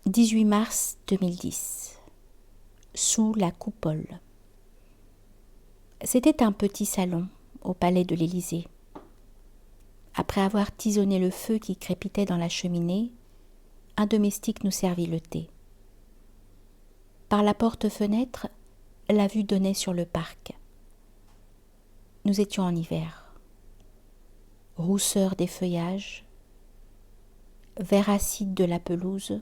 18 mars 2010. Sous la coupole. C'était un petit salon au palais de l'Élysée. Après avoir tisonné le feu qui crépitait dans la cheminée, un domestique nous servit le thé. Par la porte-fenêtre, la vue donnait sur le parc. Nous étions en hiver. Rousseur des feuillages, vert acide de la pelouse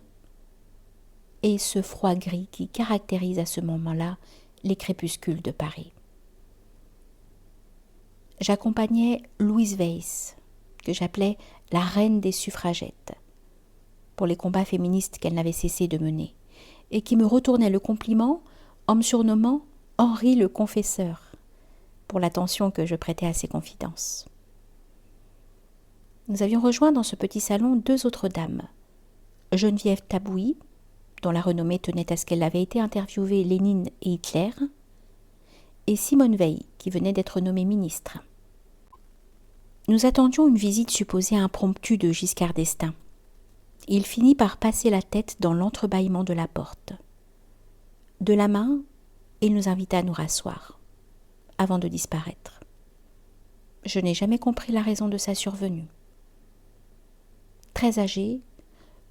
et ce froid gris qui caractérise à ce moment-là les crépuscules de Paris. J'accompagnais Louise Weiss, que j'appelais la reine des suffragettes, pour les combats féministes qu'elle n'avait cessé de mener, et qui me retournait le compliment en me surnommant Henri le confesseur, pour l'attention que je prêtais à ses confidences. Nous avions rejoint dans ce petit salon deux autres dames, Geneviève Tabouy, dont la renommée tenait à ce qu'elle avait été interviewée Lénine et Hitler, et Simone Veil, qui venait d'être nommée ministre. Nous attendions une visite supposée impromptue de Giscard d'Estaing. Il finit par passer la tête dans l'entrebâillement de la porte. De la main, il nous invita à nous rasseoir, avant de disparaître. Je n'ai jamais compris la raison de sa survenue. Très âgée,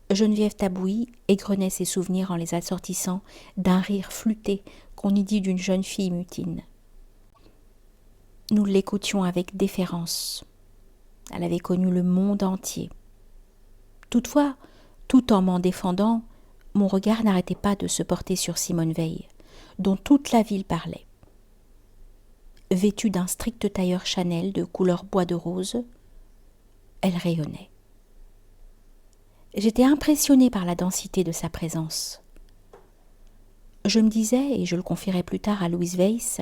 Geneviève Tabouy égrenait ses souvenirs en les assortissant d'un rire flûté qu'on eût dit d'une jeune fille mutine. Nous l'écoutions avec déférence. Elle avait connu le monde entier. Toutefois, tout en m'en défendant, mon regard n'arrêtait pas de se porter sur Simone Veil, dont toute la ville parlait. Vêtue d'un strict tailleur Chanel de couleur bois de rose, elle rayonnait. J'étais impressionnée par la densité de sa présence. Je me disais, et je le confierai plus tard à Louise Weiss,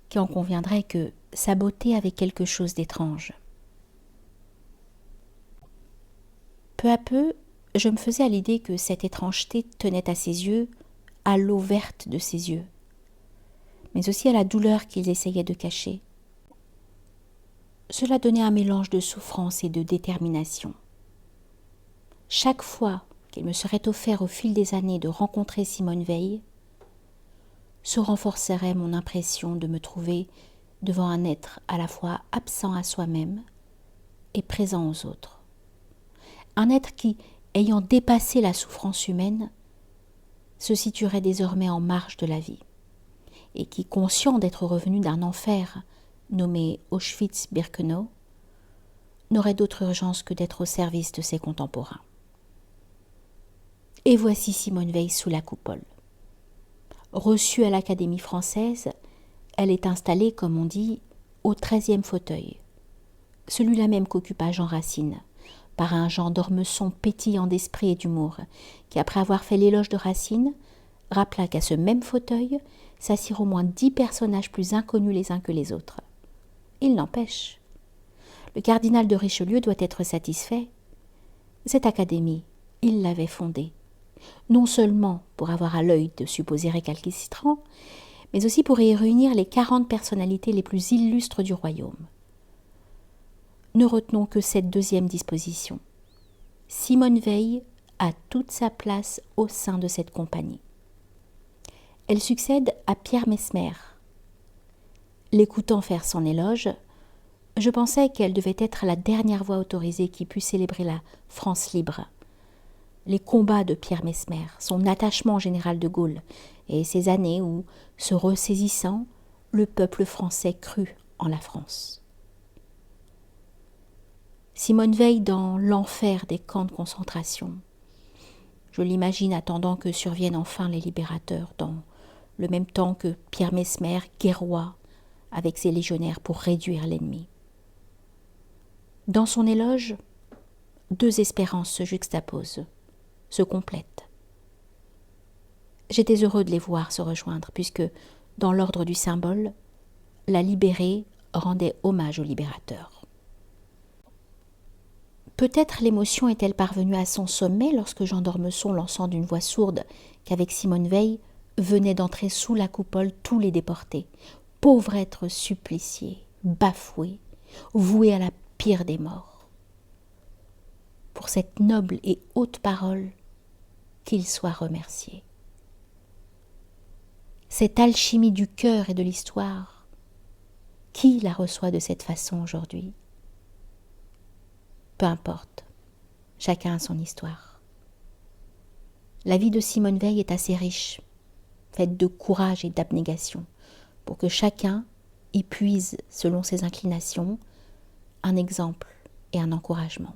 qui en conviendrait que sa beauté avait quelque chose d'étrange. Peu à peu, je me faisais à l'idée que cette étrangeté tenait à ses yeux, à l'eau verte de ses yeux, mais aussi à la douleur qu'ils essayaient de cacher. Cela donnait un mélange de souffrance et de détermination. Chaque fois qu'il me serait offert au fil des années de rencontrer Simone Veil, se renforcerait mon impression de me trouver devant un être à la fois absent à soi-même et présent aux autres. Un être qui, ayant dépassé la souffrance humaine, se situerait désormais en marge de la vie, et qui, conscient d'être revenu d'un enfer nommé Auschwitz-Birkenau, n'aurait d'autre urgence que d'être au service de ses contemporains. Et voici Simone Veil sous la coupole. Reçue à l'Académie française, elle est installée, comme on dit, au 13e fauteuil, celui-là même qu'occupa Jean Racine, par un Jean d'Ormesson pétillant d'esprit et d'humour, qui, après avoir fait l'éloge de Racine, rappela qu'à ce même fauteuil s'assirent au moins 10 personnages plus inconnus les uns que les autres. Il n'empêche. Le cardinal de Richelieu doit être satisfait. Cette académie, il l'avait fondée, non seulement pour avoir à l'œil de supposés récalcitrants, mais aussi pour y réunir les 40 personnalités les plus illustres du royaume. Ne retenons que cette deuxième disposition. Simone Veil a toute sa place au sein de cette compagnie. Elle succède à Pierre Messmer. L'écoutant faire son éloge, je pensais qu'elle devait être la dernière voix autorisée qui pût célébrer la France libre. Les combats de Pierre Messmer, son attachement au général de Gaulle et ces années où, se ressaisissant, le peuple français crut en la France. Simone Veil dans l'enfer des camps de concentration. Je l'imagine attendant que surviennent enfin les libérateurs, dans le même temps que Pierre Messmer guerroie avec ses légionnaires pour réduire l'ennemi. Dans son éloge, deux espérances se juxtaposent, se complètent. J'étais heureux de les voir se rejoindre, puisque, dans l'ordre du symbole, la libérée rendait hommage au libérateur. Peut-être l'émotion est-elle parvenue à son sommet lorsque Jean d'Ormesson, lançant d'une voix sourde qu'avec Simone Veil venaient d'entrer sous la coupole tous les déportés, pauvres êtres suppliciés, bafoués, voués à la pire des morts. Pour cette noble et haute parole, qu'il soit remercié. Cette alchimie du cœur et de l'histoire, qui la reçoit de cette façon aujourd'hui? Peu importe, chacun a son histoire. La vie de Simone Veil est assez riche, faite de courage et d'abnégation, pour que chacun y puise, selon ses inclinations, un exemple et un encouragement.